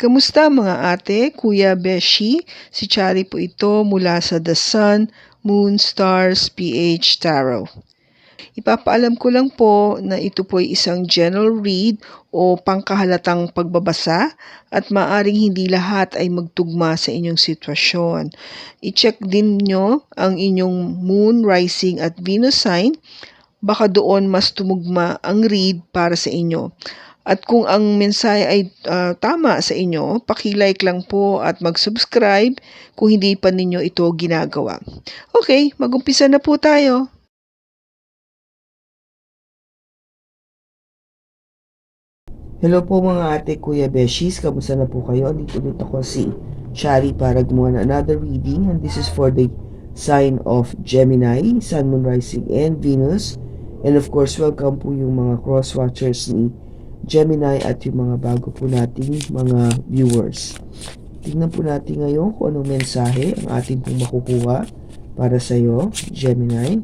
Kamusta mga ate, kuya, beshi? Si Chari po ito mula sa The Sun, Moon, Stars, PH Tarot. Ipapaalam ko lang po na ito po ay isang general read o pangkahalatang pagbabasa at maaring hindi lahat ay magtugma sa inyong sitwasyon. I-check din nyo ang inyong Moon, Rising at Venus sign. Baka doon mas tumugma ang read para sa inyo. At kung ang mensahe ay tama sa inyo, paki-like lang po at mag-subscribe kung hindi pa ninyo ito ginagawa. Okay, mag-umpisa na po tayo. Hello po mga ate, kuya, beshies. Kamusta na po kayo? Dito ako si Shari para gumawa ng another reading, and this is for the sign of Gemini, Sun, Moon, Rising, and Venus. And of course, welcome po yung mga cross-watchers ni Gemini at yung mga bago po nating mga viewers. Tingnan po natin ngayon kung anong mensahe ang ating pong makukuha para sa iyo, Gemini.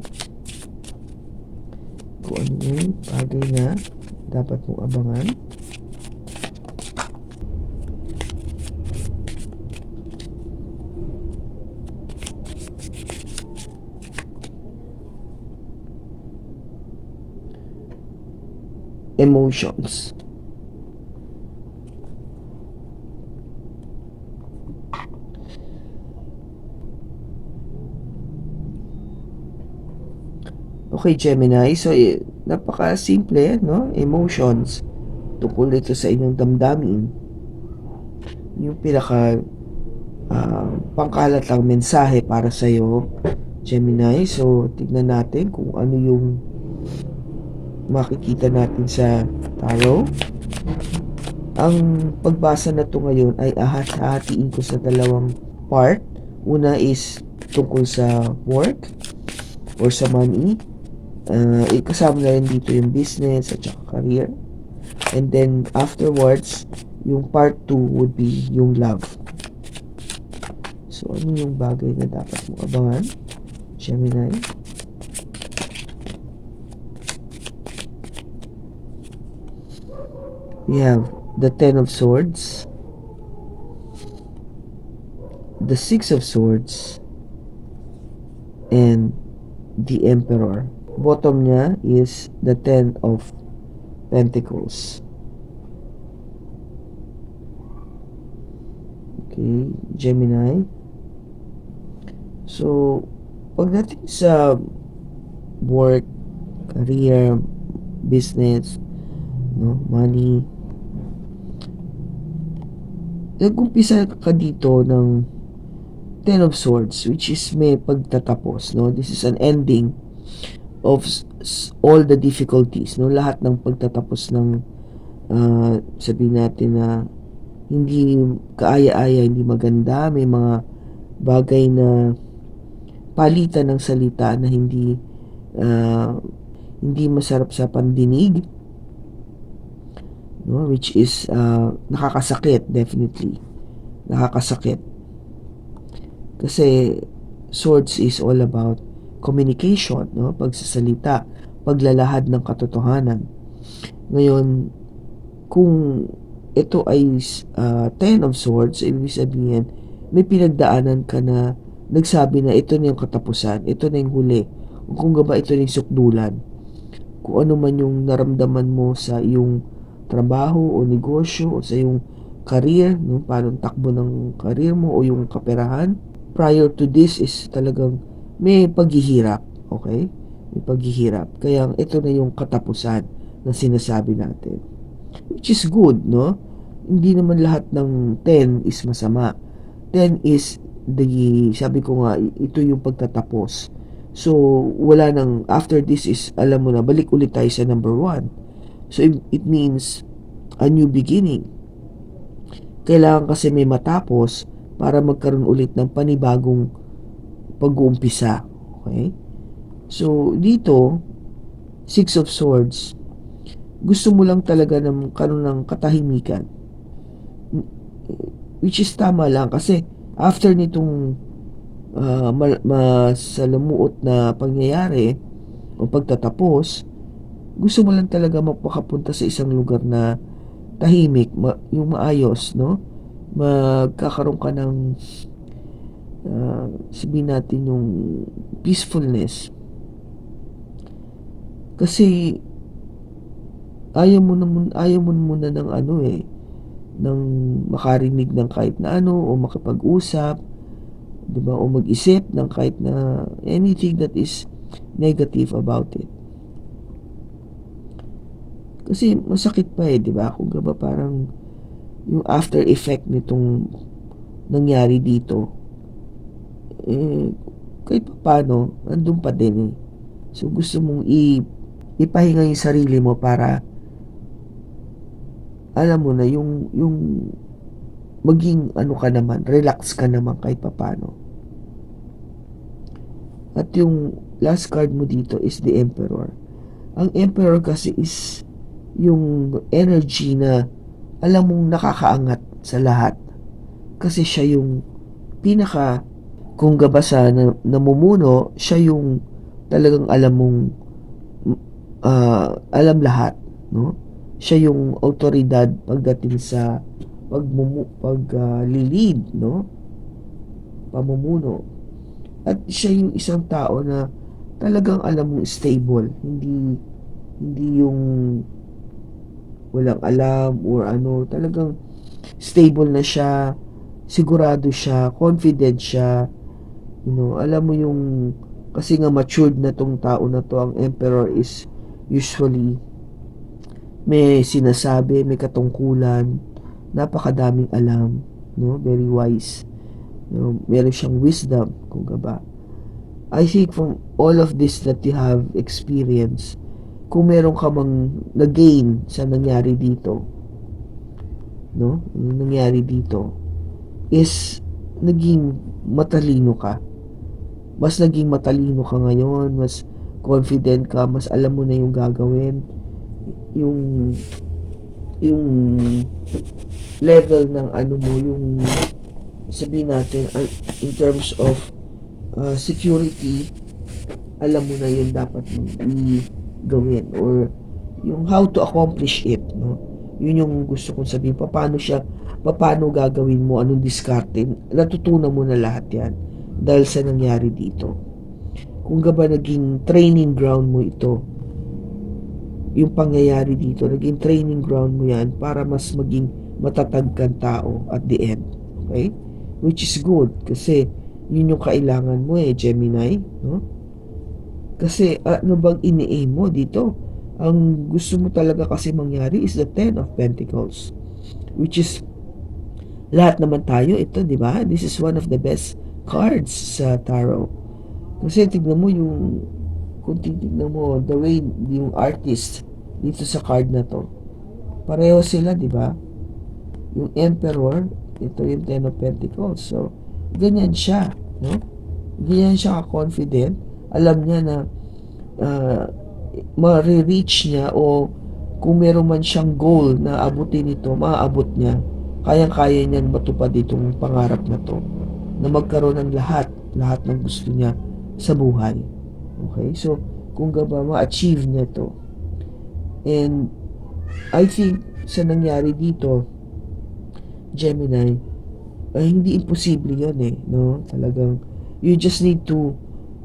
Kung ano yung bagay na dapat mong abangan. Emotions. Okay, Gemini. So, napaka-simple, no? Emotions. Tungkol ito sa inyong damdamin. Yung pinaka pangkalatang mensahe para sa iyo, Gemini. So, tignan natin kung ano yung makikita natin sa tarot. Ang pagbasa na to ngayon ay hahatiin ko sa dalawang part. Una is tungkol sa work or sa money. Kasama na rin dito yung business at saka career. And then afterwards, yung part 2 would be yung love. So, ano yung bagay na dapat mong abangan, Gemini? We have the Ten of Swords, the Six of Swords, and the Emperor. Bottom niya is the Ten of Pentacles. Okay, Gemini. So, pagdating sa work, career, business, no, money, nag-umpisa ka dito ng Ten of Swords, which is may pagtatapos, no? This is an ending of all the difficulties, no? Lahat ng pagtatapos ng sabihin natin na hindi kaaya-aya, hindi maganda, may mga bagay na palitan ng salita na hindi masarap sa pandinig, no? Which is nakakasakit, definitely nakakasakit kasi swords is all about communication, no? Pagsasalita, paglalahad ng katotohanan. Ngayon, kung ito ay Ten of Swords, ibig sabihin may pinagdaanan ka na nagsabi na ito na yung katapusan, ito na yung huli, o kung ba ito na yung sukdulan. Kung ano man yung naramdaman mo sa iyong trabaho o negosyo o sa iyong career, no? Paano takbo ng career mo o yung kaperahan, prior to this is talagang may paghihirap, okay? May paghihirap. Kaya ito na yung katapusan na sinasabi natin. Which is good, no? Hindi naman lahat ng 10 is masama. 10 is sabi ko nga, ito yung pagtatapos. So, wala nang, after this is, alam mo na, balik ulit tayo sa number 1. So, it means a new beginning. Kailangan kasi may matapos para magkaroon ulit ng panibagong pag-uumpisa. Okay? So, dito, Six of Swords, gusto mo lang talaga ng karoon ng katahimikan. Which is tama lang kasi after nitong masalamuot na pangyayari o pagtatapos, gusto mo lang talaga mapakapunta sa isang lugar na tahimik, yung maayos, no? magkakaroon ka ng sabihin natin yung peacefulness. Kasi ayaw mo muna ng ng makarinig ng kahit na ano o makipag-usap, 'di ba? O mag-isip ng kahit na anything that is negative about it. Kasi masakit pa 'di ba? Kung ba parang yung after effect nitong nangyari dito, kahit paano andun pa din. So gusto mong ipahinga yung sarili mo para alam mo na yung maging ka naman, relax ka naman kahit papaano. At yung last card mo dito is the Emperor. Ang Emperor kasi is yung energy na alam mong nakakaangat sa lahat. Kasi siya yung pinaka, kung gabasa na namumuno, siya yung talagang alam mong alam lahat, no? Siya yung autoridad pagdating sa paglilid, no? Pamumuno. At siya yung isang tao na talagang alam mong stable, hindi yung walang alam or talagang stable na siya, sigurado siya, confident siya, alam mo yung, kasi nga matured na tong tao na to. Ang Emperor is usually may sinasabi, may katungkulan, napakadaming alam, no? Very wise, meron siyang wisdom, kung ba. I think from all of this that you have experienced, kung meron ka mang na-gain sa nangyari dito, no? Yung nangyari dito is naging matalino ka. Mas naging matalino ka ngayon, mas confident ka, mas alam mo na yung gagawin, yung level ng mo, yung sabihin natin in terms of security, alam mo na yung dapat mong gawin or yung how to accomplish it, no? Yun yung gusto kong sabihin. Paano gagawin mo, anong diskarte, natutunan mo na lahat yan dahil sa nangyari dito. Kung ba naging training ground mo ito, yung pangyayari dito, naging training ground mo yan para mas maging matatag kang tao at the end. Okay? Which is good kasi yun yung kailangan mo Gemini, no? Kasi ano bang ini-aim mo dito? Ang gusto mo talaga kasi mangyari is the Ten of Pentacles, which is lahat naman tayo ito, di ba? This is one of the best cards sa tarot. Kasi tignan mo kung titignan mo the way yung artist dito sa card na to, pareho sila, di ba? Yung Emperor, ito yung Ten of Pentacles. So ganyan siya, no? Ganyan siya ka-confident. Alam niya na ma-reach niya, o kung meron man siyang goal na abutin ito, maaabot niya. Kayang-kaya niyan matupad itong pangarap na to, na magkaroon ng lahat ng gusto niya sa buhay. Okay? So, kung ba ma-achieve niya to. And I think sa nangyari dito, Gemini, hindi imposible yun no? Talagang you just need to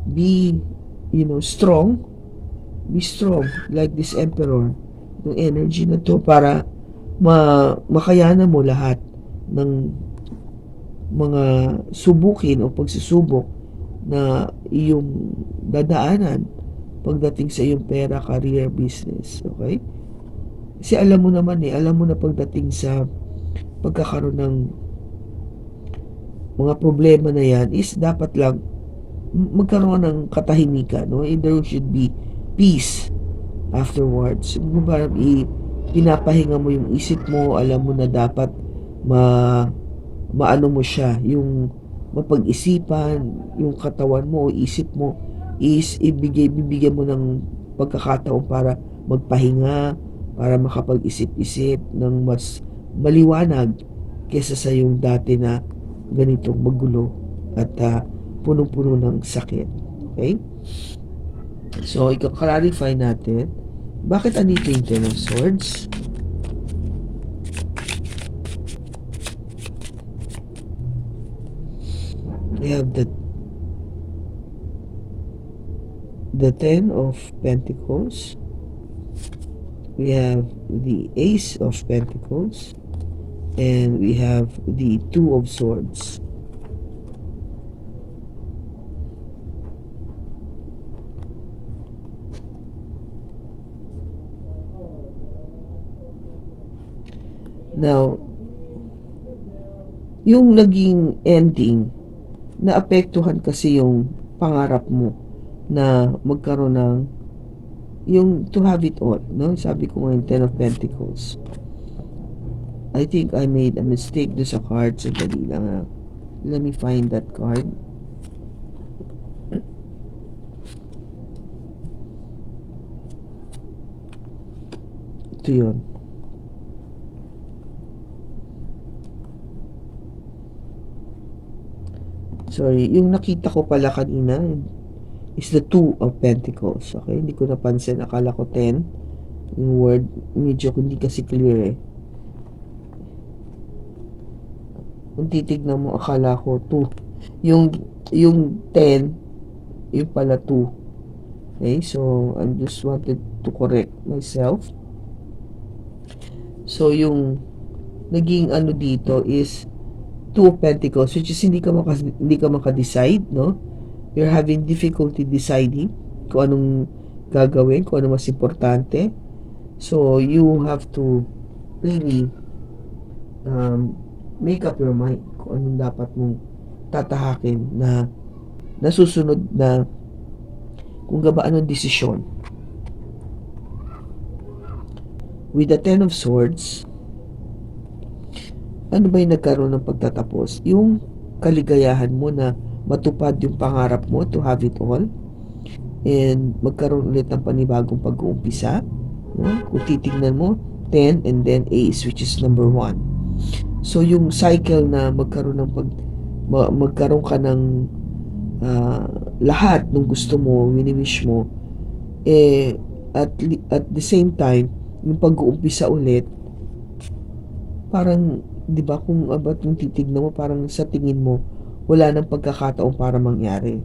be strong. Be strong like this Emperor, yung energy na to, para makayanan mo lahat ng mga subukin o pagsusubok na iyong dadaanan pagdating sa iyong pera, career, business. Okay? Kasi alam mo na pagdating sa pagkakaroon ng mga problema na yan is dapat lang magkaroon ng katahimikan, no? There should be peace afterwards. Pinapahinga mo yung isip mo, alam mo na dapat maano mo siya, yung mapag-isipan, yung katawan mo o isip mo is bibigyan mo ng pagkakataon para magpahinga, para makapag-isip-isip ng mas maliwanag kesa sa yung dati na ganitong magulo at punong-puno ng sakit. Okay? So, i-clarify natin bakit andito yung Ten of Swords. We have the Ten of Pentacles. We have the Ace of Pentacles. And we have the Two of Swords. Now, yung naging ending, naapektuhan kasi yung pangarap mo na magkaroon ng yung to have it all, no? Sabi ko ngayon, Ten of Pentacles. I think I made a mistake do sa card. Sandali lang ha. Let me find that card. Ito yun. Sorry, yung nakita ko pala kanina is the Two of Pentacles. Okay, hindi ko napansin. Akala ko 10. Yung word, medyo hindi kasi clear eh. Kung titignan mo, akala ko 2. Yung 10, yung pala 2. Okay, so I just wanted to correct myself. So yung naging ano dito is Two of Pentacles, which is hindi ka maka-decide, no? You're having difficulty deciding kung anong gagawin, kung ano mas importante. So you have to really make up your mind kung anong dapat mong tatahakin na nasusunod na kung anong desisyon. With the Ten of Swords, ano ba yung nagkaroon ng pagtatapos? Yung kaligayahan mo na matupad yung pangarap mo to have it all and magkaroon ulit ng panibagong pag-uumpisa, no? Kung titignan mo 10 and then Ace, which is number 1. So yung cycle na magkaroon ka ng lahat ng gusto mo, wini-wish mo, at the same time yung pag-uumpisa ulit, parang 'di ba kung yung titignan mo, parang sa tingin mo wala nang pagkakataon para mangyari.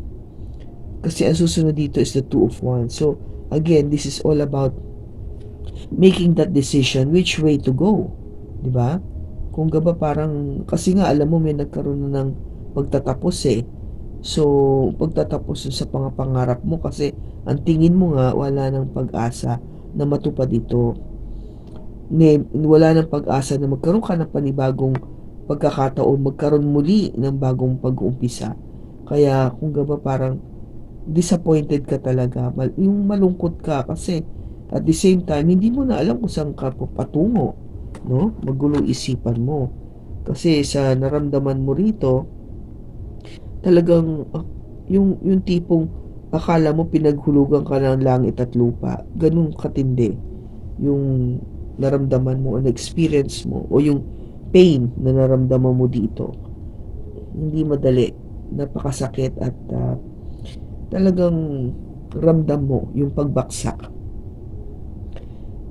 Kasi ang susunod dito is the Two of Wands. So again, this is all about making that decision which way to go, 'di ba? Kung parang kasi nga alam mo may nagkaroon na ng pagtatapos eh. So pagtatapos sa pangarap mo kasi ang tingin mo nga wala nang pag-asa na matupad ito. Wala nang pag-asa na magkaroon ka ng panibagong pagkakataon, magkaroon muli ng bagong pag-uumpisa. Kaya kung parang disappointed ka talaga, yung malungkot ka kasi at the same time hindi mo na alam kung saan ka patungo, no? Magulo isipan mo. Kasi sa naramdaman mo rito, talagang yung tipong akala mo pinaghulugan ka ng langit at lupa, ganun katindi yung naramdaman mo, na-experience mo, o yung pain na naramdaman mo dito. Hindi madali, napakasakit at talagang ramdam mo yung pagbaksak.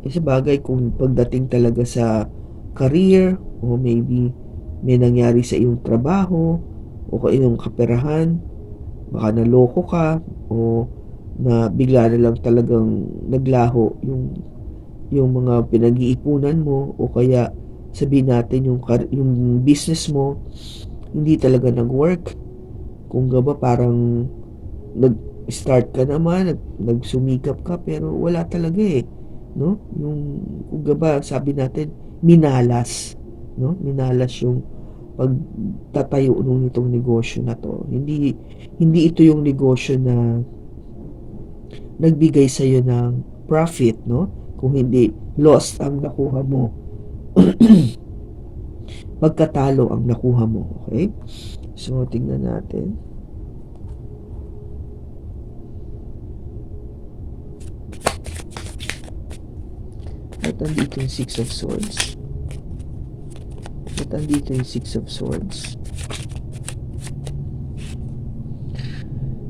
Sa bagay kung pagdating talaga sa career o maybe may nangyari sa iyong trabaho o iyong kaperahan, baka naloko ka o na bigla na lang talagang naglaho yung mga pinag-iipunan mo o kaya sabihin natin yung business mo hindi talaga nag-work. Kung parang nag-start ka naman, nagsumikap ka pero wala talaga eh, no? Yung kung sabi natin minalas, no? Minalas yung pagtatayo nung itong negosyo na to. Hindi ito yung negosyo na nagbigay sa iyo ng profit, no? Kung hindi lost ang nakuha mo. Pagkatalo ang nakuha mo, okay? So tingnan natin. At andito yung Six of Swords. At andito yung Six of Swords.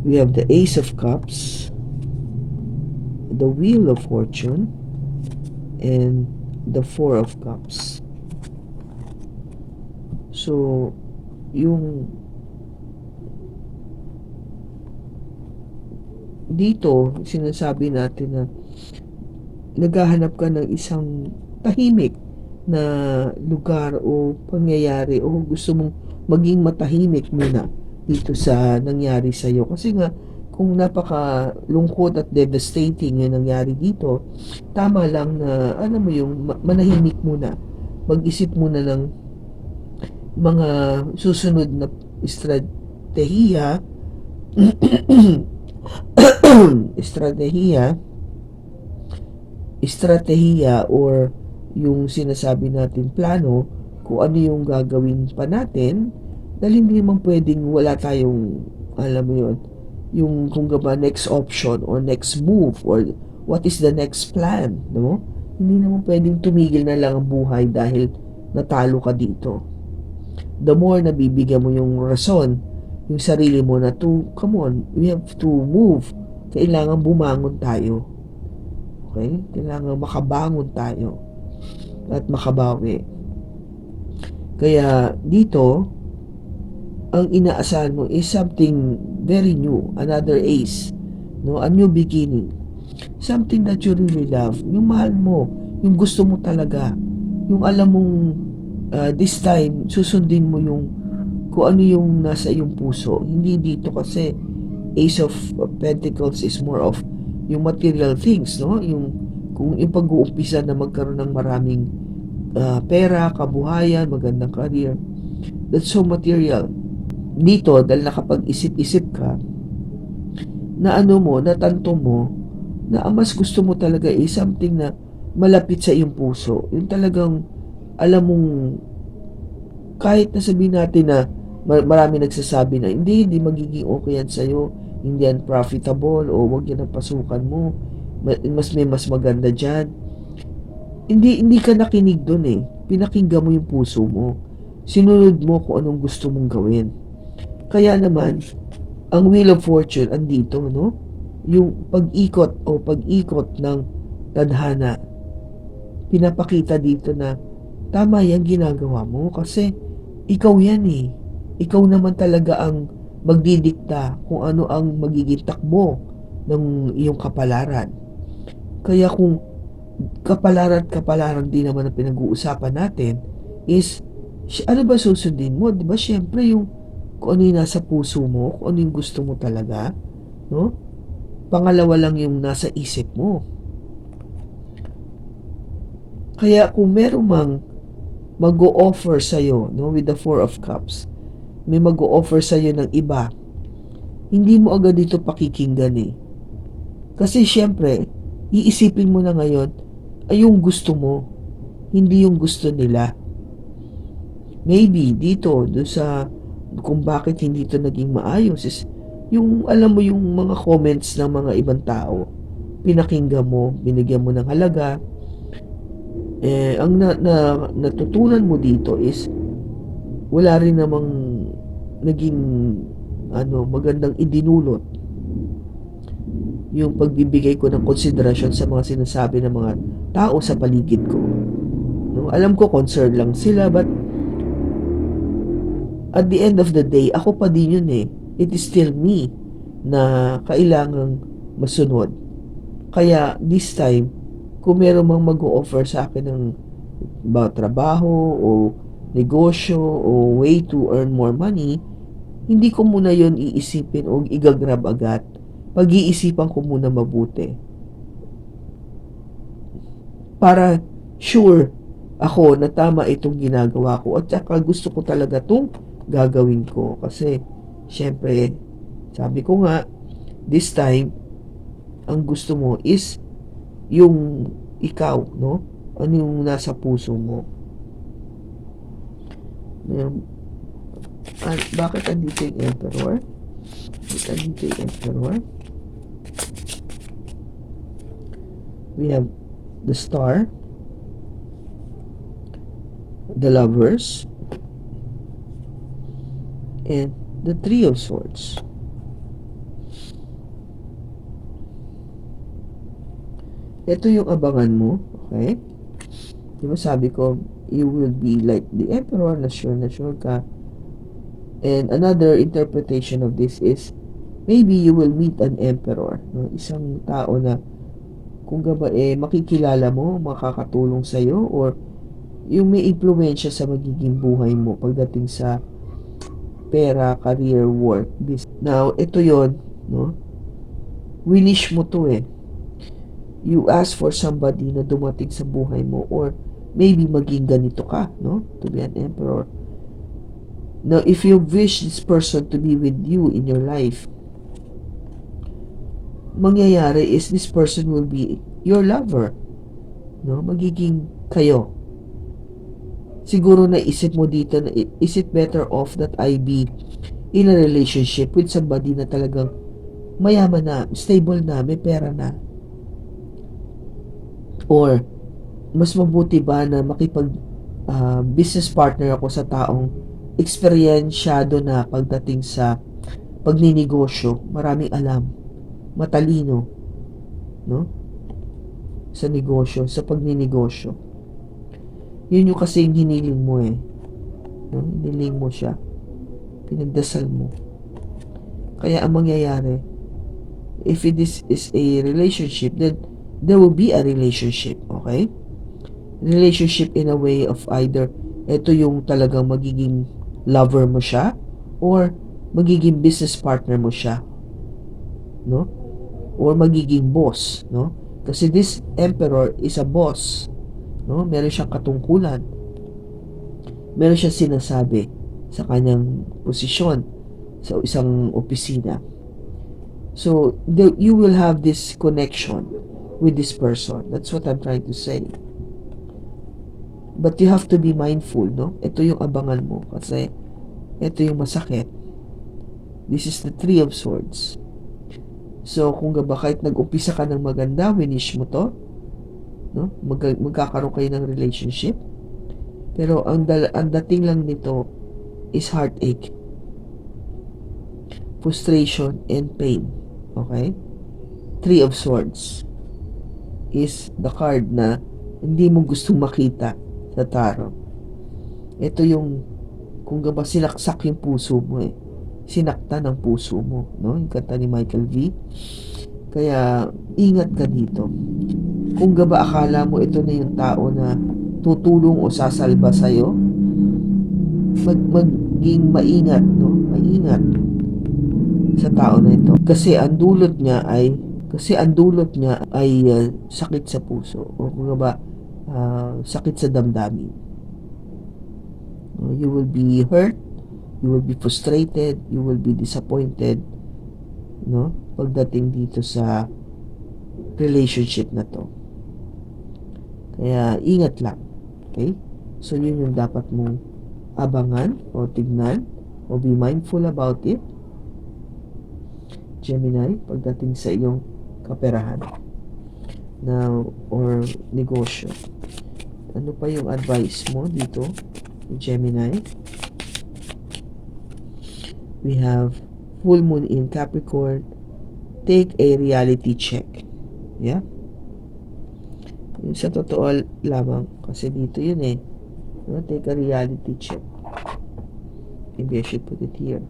We have the Ace of Cups, the Wheel of Fortune, and the Four of Cups. So, yung dito, sinasabi natin na naghahanap ka ng isang tahimik na lugar o pangyayari o gusto mong maging matahimik muna dito sa nangyari sa'yo. Kasi nga, kung napakalungkot at devastating yung nangyari dito, tama lang na, alam mo yung manahimik muna. Mag-isip muna ng mga susunod na estratehiya, estratehiya, or yung sinasabi natin plano kung ano yung gagawin pa natin, dahil hindi naman pwedeng wala tayong, alam mo yun, yung kung ba next option or next move or what is the next plan, no? Hindi naman pwedeng tumigil na lang ang buhay dahil natalo ka dito. The more na bibigyan mo yung rason, yung sarili mo na come on, we have to move. Kailangan bumangon tayo. Okay? Kailangan makabangon tayo at makabawi. Kaya dito, ang inaasahan mo is something very new, another ace, no? A new beginning. Something that you really love, yung mahal mo, yung gusto mo talaga, yung alam mong this time, susundin mo yung kung ano yung nasa iyong puso. Hindi dito kasi Ace of Pentacles is more of yung material things, no? Kung yung pag-uumpisa na magkaroon ng maraming pera, kabuhayan, magandang career, that's so material. Dito, dahil nakapag-isip-isip ka, na natanto mo, na ang mas gusto mo talaga is something na malapit sa iyong puso. Yung talagang, alam mong, kahit na sabihin natin na marami nagsasabi na hindi magiging okay yan sa'yo, hindi yan profitable, o wag yan ang pasukan mo, mas maganda dyan. Hindi ka nakinig dun eh. Pinakinggan mo yung puso mo. Sinunod mo kung anong gusto mong gawin. Kaya naman, ang Wheel of Fortune andito, no? Yung pag-ikot ng tadhana. Pinapakita dito na tama yung ginagawa mo kasi ikaw yan eh. Ikaw naman talaga ang magdidikta kung ano ang magiging takbo ng iyong kapalaran. Kaya kung kapalaran din naman ang pinag-uusapan natin is ano ba susundin mo? 'Di ba? Syempre yung kung ano yung nasa puso mo, kung ano yung gusto mo talaga, no? Pangalawa lang yung nasa isip mo. Kaya kung meron mang mag-o-offer sa'yo, no, with the Four of Cups, may mag-o-offer sa'yo ng iba, hindi mo agad dito pakikinggan eh. Kasi syempre, iisipin mo na ngayon, ay yung gusto mo, hindi yung gusto nila. Maybe dito, doon sa kung bakit hindi ito naging maayos is yung alam mo yung mga comments ng mga ibang tao, pinakinggan mo, binigyan mo ng halaga. Ang natutunan mo dito is wala rin namang naging magandang idinulot yung pagbibigay ko ng konsiderasyon sa mga sinasabi ng mga tao sa paligid ko. No? Alam ko concerned lang sila, but at the end of the day, ako pa din yun eh. It is still me na kailangang masunod. Kaya this time, kung meron mang mag-o-offer sa akin ng trabaho o negosyo o way to earn more money, hindi ko muna yon iisipin o igagrab agad. Pag-iisipan ko muna mabuti. Para sure ako na tama itong ginagawa ko at saka gusto ko talaga itong gagawin ko. Kasi, syempre, sabi ko nga, this time, ang gusto mo is yung ikaw, no? Ano yung nasa puso mo. Bakit andito yung Emperor? Bakit andito yung Emperor? We have the Star, the Lovers, and the Three of Swords. Ito yung abangan mo, okay? Diba sabi ko, you will be like the Emperor, na sure ka. And another interpretation of this is, maybe you will meet an emperor, no? Isang tao na kung gaba makikilala mo, makakatulong sa'yo, or yung may impluwensya sa magiging buhay mo pagdating sa pera, career, work, business. Now, ito yon, no? Winish mo to eh. You ask for somebody na dumating sa buhay mo, or maybe maging ganito ka, no? To be an emperor. Now, if you wish this person to be with you in your life, mangyayari is this person will be your lover, no? Magiging kayo. Siguro naisip mo dito na is it better off that I be in a relationship with somebody na talagang mayaman na, stable na, may pera na, or mas mabuti ba na makipag business partner ako sa taong eksperyensyado na pagdating sa pagninegosyo, maraming alam, matalino, no? Sa negosyo, sa pagninegosyo. Yun yung kasi yung hiniling mo eh. No? Hiniling mo siya. Pinagdasal mo. Kaya ang mangyayari, if it is a relationship, then there will be a relationship, okay? Relationship in a way of either ito yung talagang magiging lover mo siya, or magiging business partner mo siya, no? Or magiging boss, no? Kasi this emperor is a boss, no? Meron siyang katungkulan, meron siyang sinasabi sa kanyang posisyon sa isang opisina. So you will have this connection with this person. That's what I'm trying to say. But you have to be mindful, no? Ito yung abangan mo kasi ito yung masakit. This is the Three of Swords. So kung ba kahit nag-umpisa ka ng maganda, winish mo to, no? Magkakaroon kayo ng relationship. Pero ang dating lang nito is heartache, frustration, and pain. Okay? Three of Swords is the card na hindi mo gustong makita sa tarot. Ito yung kung ba sinaksak yung puso mo eh. Sinakta ng puso mo, no? Yung kanta ni Michael V. Kaya ingat ka dito. Kung ba akala mo ito na yung tao na tutulong o sasalba sa'yo, maging maingat, no? Maingat sa tao na ito. Kasi ang dulot niya ay sakit sa puso, o kung ba sakit sa damdamin. You will be hurt, you will be frustrated, you will be disappointed, no? Pagdating dito sa relationship na to. Kaya ingat lang. Okay? So yun yung dapat mong abangan o tignan o be mindful about it, Gemini, pagdating sa iyong kaperahan now or negosyo. Ano pa yung advice mo dito, Gemini? We have full moon in Capricorn. Take a reality check. Yeah? Yung sa totoo lamang, kasi dito yun eh. No? Take a reality check. Maybe I should put it here.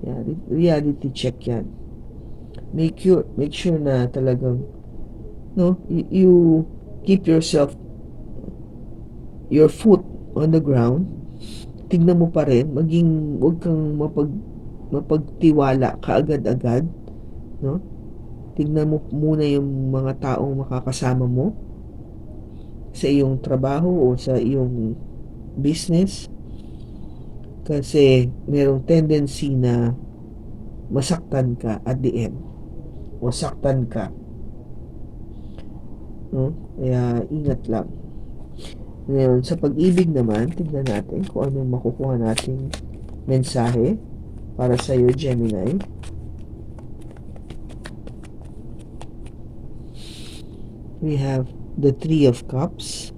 Yeah, reality check yan. Make sure na talagang, no, you keep your foot on the ground. Tignan mo pa rin, huwag kang mapagtiwala kaagad-agad, no? Tignan mo muna yung mga taong makakasama mo sa iyong trabaho o sa iyong business, kasi merong tendency na masaktan ka at the end, o saktan ka, no? Kaya ingat lang. Ngayon, sa pag-ibig naman, tignan natin kung anong makukuha nating mensahe para sa iyo, Gemini. We have the Three of Cups,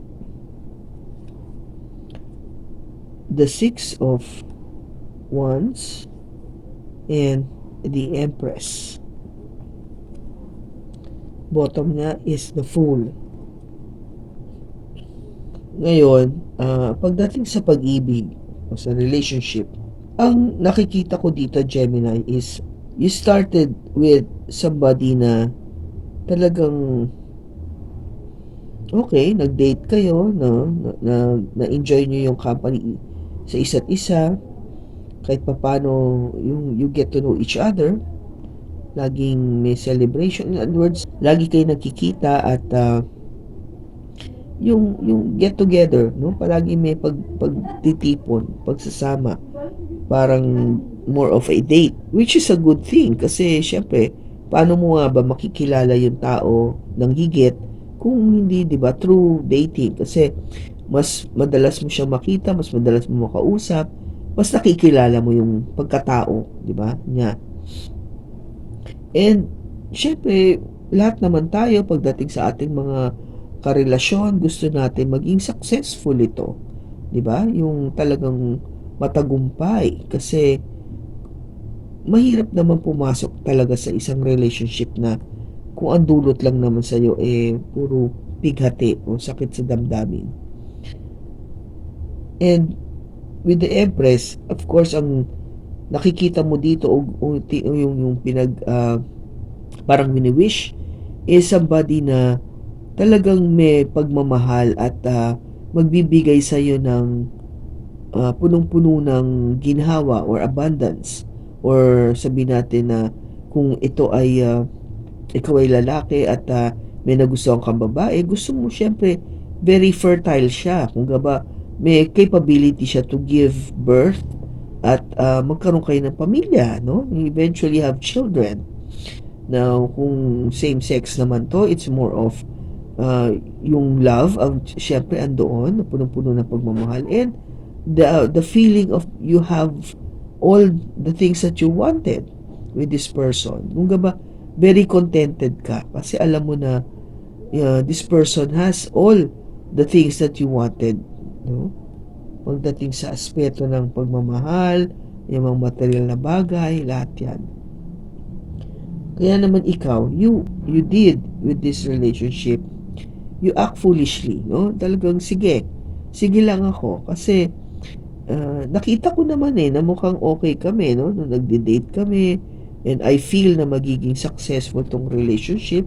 the Six of Wands, and the Empress. Bottom niya is the Fool. Ngayon, pagdating sa pag-ibig o sa relationship, ang nakikita ko dito, Gemini, is you started with somebody na talagang okay, nag-date kayo, no? Na-enjoy niyo yung company sa isa't isa, kahit papaano yung you get to know each other, laging may celebration. In other words, lagi kayo nagkikita at yung get together, no? Palagi may pagtitipon, pagsasama. Parang more of a date, which is a good thing kasi syempre, paano mo nga ba makikilala yung tao ng higit kung hindi, 'di ba, through dating kasi mas madalas mo siyang makita, mas madalas mo makausap, mas nakikilala mo yung pagkatao, 'di ba? Niya. And syempre, lahat naman tayo pagdating sa ating mga karelasyon, gusto natin maging successful ito, 'di ba? Yung talagang matagumpay kasi mahirap naman pumasok talaga sa isang relationship na kung ang dulot lang naman sa'yo puro bighati o sakit sa damdamin. And with the Empress, of course, ang nakikita mo dito o yung parang wini-wish is somebody na talagang may pagmamahal at magbibigay sa'yo ng punong-puno ng ginhawa or abundance, or sabihin natin na kung ito ay ikaw ay lalaki at may nagustuhan kang babae, gusto mo siyempre very fertile siya. Kung gaba, may capability siya to give birth at magkaroon kayo ng pamilya, no? Eventually have children. Now, kung same sex naman to, it's more of yung love ang siyempre andoon, punong-puno ng pagmamahal, and the feeling of you have all the things that you wanted with this person. Kung ba very contented ka kasi alam mo na this person has all the things that you wanted, no? Pagdating sa aspeto ng pagmamahal, yung mga material na bagay, lahat yan. Kaya naman ikaw, you did with this relationship, you act foolishly, no? Talagang sige lang ako kasi nakita ko naman na mukhang okay kami, no? Nung nagde-date kami, and I feel na magiging successful tong relationship.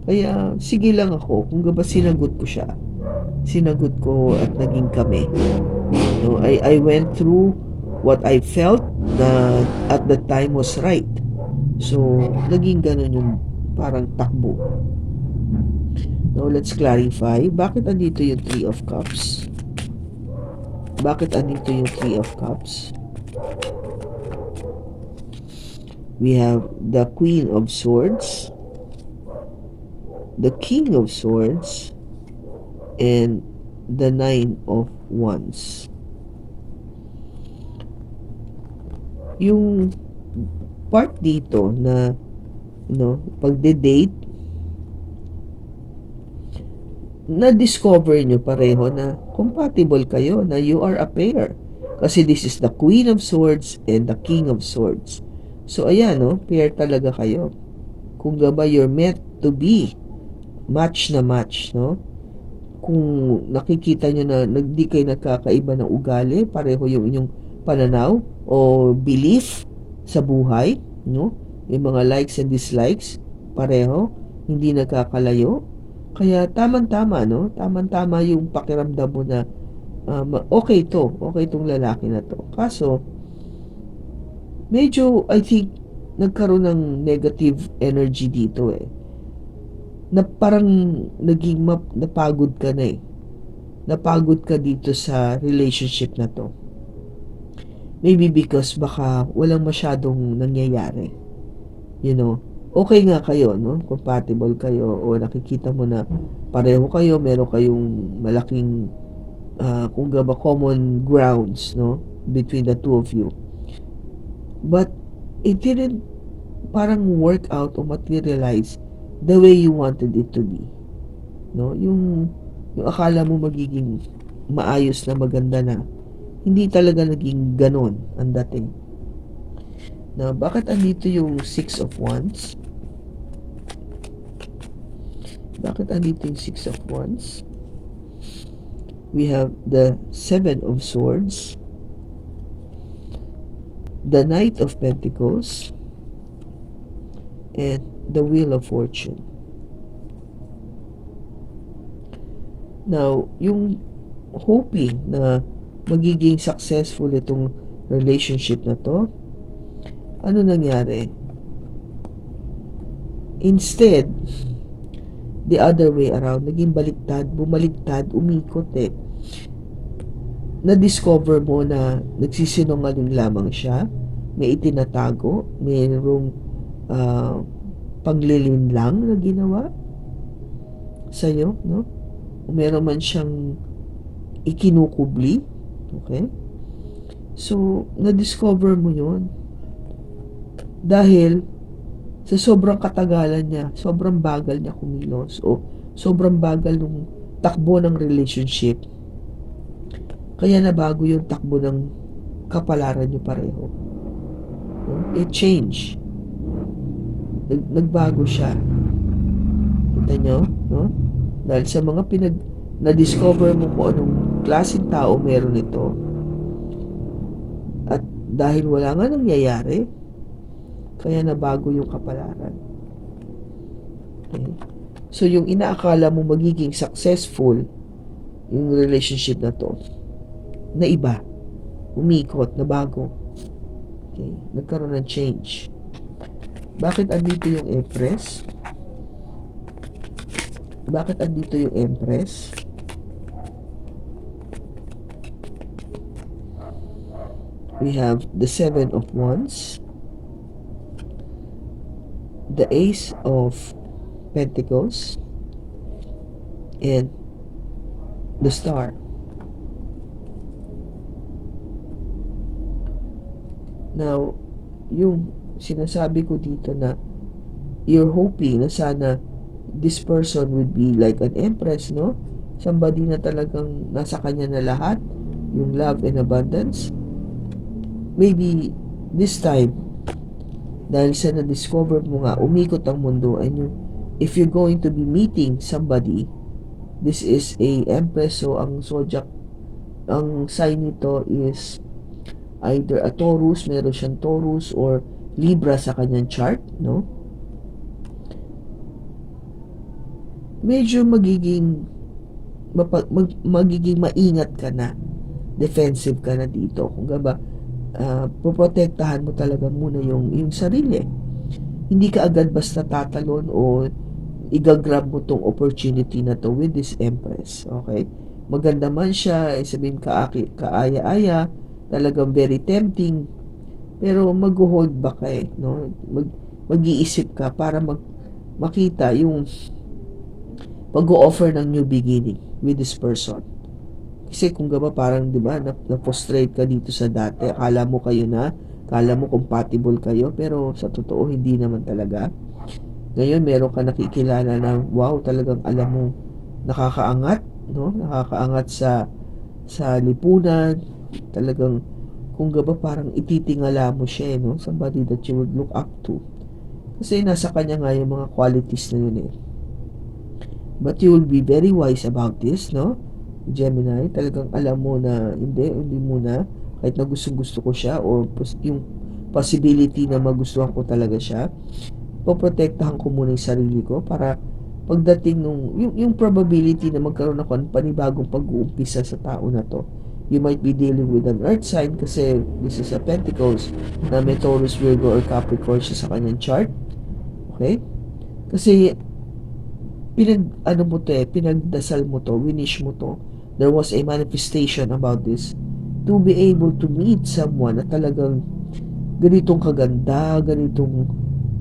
Kaya sige lang ako. Kung ba sinagot ko siya. Sinagot ko at naging kami. No, I went through what I felt na at the time was right. So, naging ganun yung parang takbo. Now, let's clarify. Bakit andito yung Three of Cups? Bakit andito yung Three of Cups? We have the Queen of Swords, the King of Swords, and the Nine of Wands. Yung part dito na pagde-date, na-discover nyo pareho na compatible kayo, na you are a pair. Kasi this is the Queen of Swords and the King of Swords. So, ayan, pair talaga kayo. Kung ba you're meant to be, match na match, no? Kung nakikita nyo na di kayo nagkakaiba ng ugali, pareho yung inyong pananaw o belief sa buhay, no? Yung mga likes and dislikes, pareho, hindi nagkakalayo. Kaya tamang-tama, no? Tamang-tama yung pakiramdam mo na okay itong lalaki na to. Kaso, medyo, I think, nagkaroon ng negative energy dito na parang napagod ka na napagod ka dito sa relationship na to. Maybe because baka walang masyadong nangyayari, okay nga kayo, no? Compatible kayo o nakikita mo na pareho kayo, meron kayong malaking kung ba common grounds, no? Between the two of you. But it didn't parang work out o materialize the way you wanted it to be, no? Yung akala mo magiging maayos na maganda na, hindi talaga naging ganon ang dating. Now, bakit andito yung Six of Wands? Bakit andito yung Six of Wands? We have the Seven of Swords, the Knight of Pentacles, and the Wheel of Fortune. Now, yung hoping na magiging successful itong relationship na to, ano nangyari? Instead, the other way around, naging baliktad, bumaliktad, umikot eh. Na-discover mo na nagsisinungaling lamang siya, may itinatago, mayroong panglilin lang na ginawa sa'yo, no? Meron man siyang ikinukubli, okay? So, na-discover mo yun. Dahil sa sobrang katagalan niya, sobrang bagal niya kumilos, o sobrang bagal nung takbo ng relationship, kaya nabago yung takbo ng kapalaran niyo pareho. It changed. Nagbago siya. Kita nyo? No? Dahil sa mga na-discover mo kung anong klaseng tao meron ito, at dahil wala nga nangyayari, kaya nabago yung kapalaran. Okay? So, yung inaakala mo magiging successful yung relationship na to, na iba, umikot, nabago. Okay? Nagkaroon ng change. Bakit andito yung Empress? Bakit andito yung Empress? We have the Seven of Wands, the Ace of Pentacles, and the Star. Now, yung sinasabi ko dito na you're hoping na sana this person would be like an empress, no? Somebody na talagang nasa kanya na lahat, yung love and abundance. Maybe this time, dahil sa na-discover mo nga, umikot ang mundo, and if you're going to be meeting somebody, this is a empress, so ang zodiac, ang sign nito is either a Taurus, meron siyang Taurus, or Libra sa kanyang chart, no? Medyo magiging maingat ka na, defensive ka na dito. Kung ba, poprotektahan mo talaga muna yung sarili. Hindi ka agad basta tatalon o igagrab mo tong opportunity na to with this Empress. Okay? Maganda man siya, sabihin kaaya-aya, talagang very tempting, pero mag-hold back ka eh, no? Mag-iisip ka para makita yung pag-o-offer ng new beginning with this person. Kasi kung gaba parang 'di ba na-frustrate ka dito sa dati, akala mo compatible kayo, pero sa totoo hindi naman talaga. Ngayon meron ka nakikilala na wow, talagang alam mo nakakaangat, no? Nakakaangat sa lipunan, talagang kung gaba parang ititingala mo siya, no? Somebody that you would look up to. Kasi nasa kanya nga yung mga qualities na yun eh. But you will be very wise about this, no? Gemini, talagang alam mo na hindi muna, kahit na gusto ko siya, or yung possibility na magustuhan ko talaga siya, poprotektahan ko muna yung sarili ko para pagdating yung probability na magkaroon ako ng panibagong pag-uumpisa sa tao na to. You might be dealing with an earth sign kasi this is a Pentacles na may Taurus, Virgo, or Capricorn siya sa kanyang chart. Okay? Kasi pinagdasal mo to, winish mo to. There was a manifestation about this to be able to meet someone na talagang ganitong kaganda, ganitong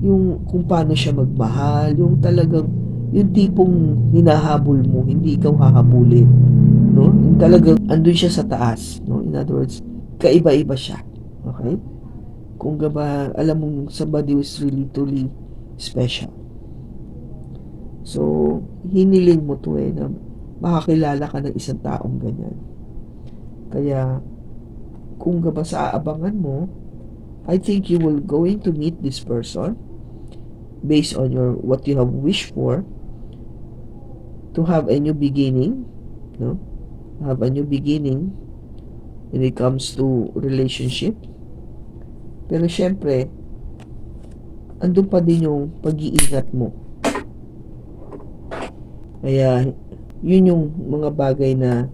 yung kung paano siya magmahal, yung talagang yung tipong hinahabol mo, hindi ikaw hahabulin, no? Yung talagang andun siya sa taas, no? In other words, kaiba-iba siya. Okay? Kung gaba, alam mong somebody was really truly special. So, hiniling mo to eh, na makakilala ka ng isang taong ganyan. Kaya, kung gaba sa aabangan mo, I think you will going to meet this person based on what you have wished for, to have a new beginning, no? Have a new beginning when it comes to relationship. Pero syempre, andun pa din yung pag-iingat mo. Kaya, yun yung mga bagay na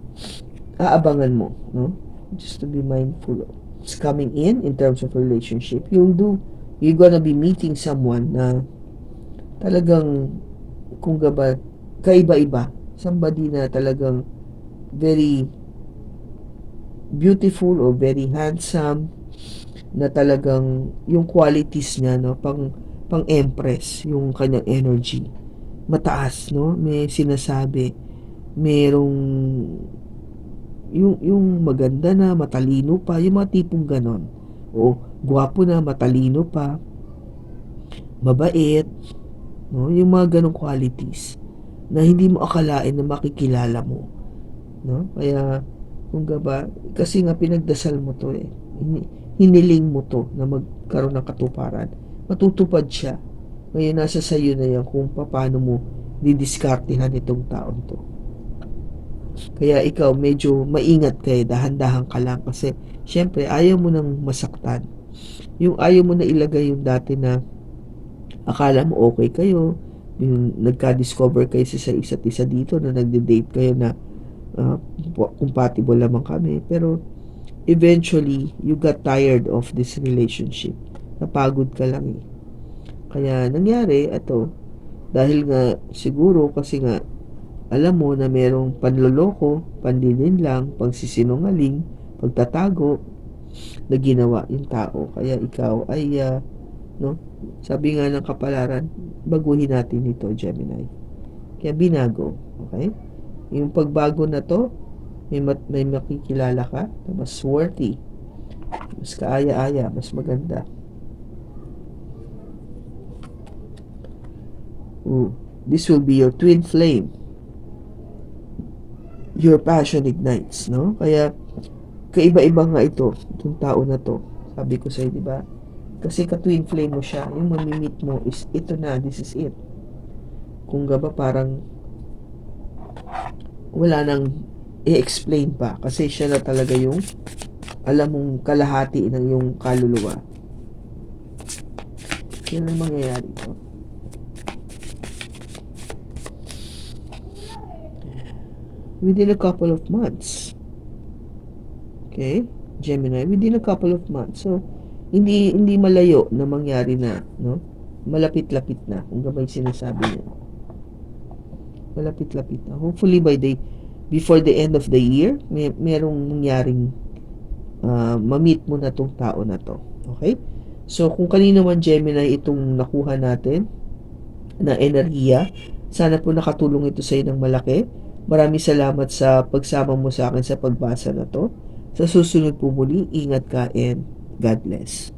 aabangan mo, no? Just to be mindful of what's coming in terms of relationship. You're gonna be meeting someone na talagang, kung gaba, kaiba-iba. Somebody na talagang very beautiful or very handsome, na talagang yung qualities niya, no, pang empress yung kanyang energy mataas, no, may sinasabi, merong yung maganda na matalino pa, yung mga tipong ganon, o gwapo na matalino pa, mabait, no, yung mga ganong qualities na hindi mo akalain na makikilala mo, no. Kaya kung ba, kasi nga pinagdasal mo to eh, hiniling mo to na magkaroon ng katuparan, matutupad siya. Ngayon nasa sayo na yan kung paano mo didiskartehan itong taon to. Kaya ikaw medyo maingat ka, dahan-dahan ka lang, kasi syempre ayaw mo nang masaktan, yung ayaw mo na ilagay yung dati na akala mo okay kayo, yung nagka-discover kayo sa isa't isa dito na nagde-date kayo na uh, compatible naman kami, pero eventually you got tired of this relationship, napagod ka lang eh. Kaya nangyari ito, dahil nga siguro kasi nga alam mo na merong panloloko, panlilinlang, pagsisinungaling, pagtatago na ginawa yung tao, kaya ikaw ay no, sabi nga ng kapalaran, baguhin natin ito, Gemini. Kaya binago, okay? Yung pagbago na to, may makikilala ka na mas worthy, mas kaaya-aya, mas maganda. This will be your twin flame. Your passion ignites, no? Kaya kaiba-iba nga ito, itong tao na to. Sabi ko sa'yo, di ba? Kasi ka-twin flame mo siya, yung mamimit mo is ito na, this is it. Kung gaba parang wala nang i-explain pa, kasi siya na talaga yung alam mong kalahati ng yung kaluluwa. Yan ang mangyayari ito. Within a couple of months. Okay? Gemini, within a couple of months. So, hindi malayo na mangyari na, no? Malapit-lapit na, kung gabay sinasabi niya. Malapit-lapit na. Hopefully before the end of the year, merong mangyaring ma-meet mo na tong tao na to. Okay? So, kung kanino man Gemini itong nakuha natin na enerhiya, sana po nakatulong ito sa iyo ng malaki. Maraming salamat sa pagsama mo sa akin sa pagbasa na to. Sa susunod po muli, ingat ka and God bless.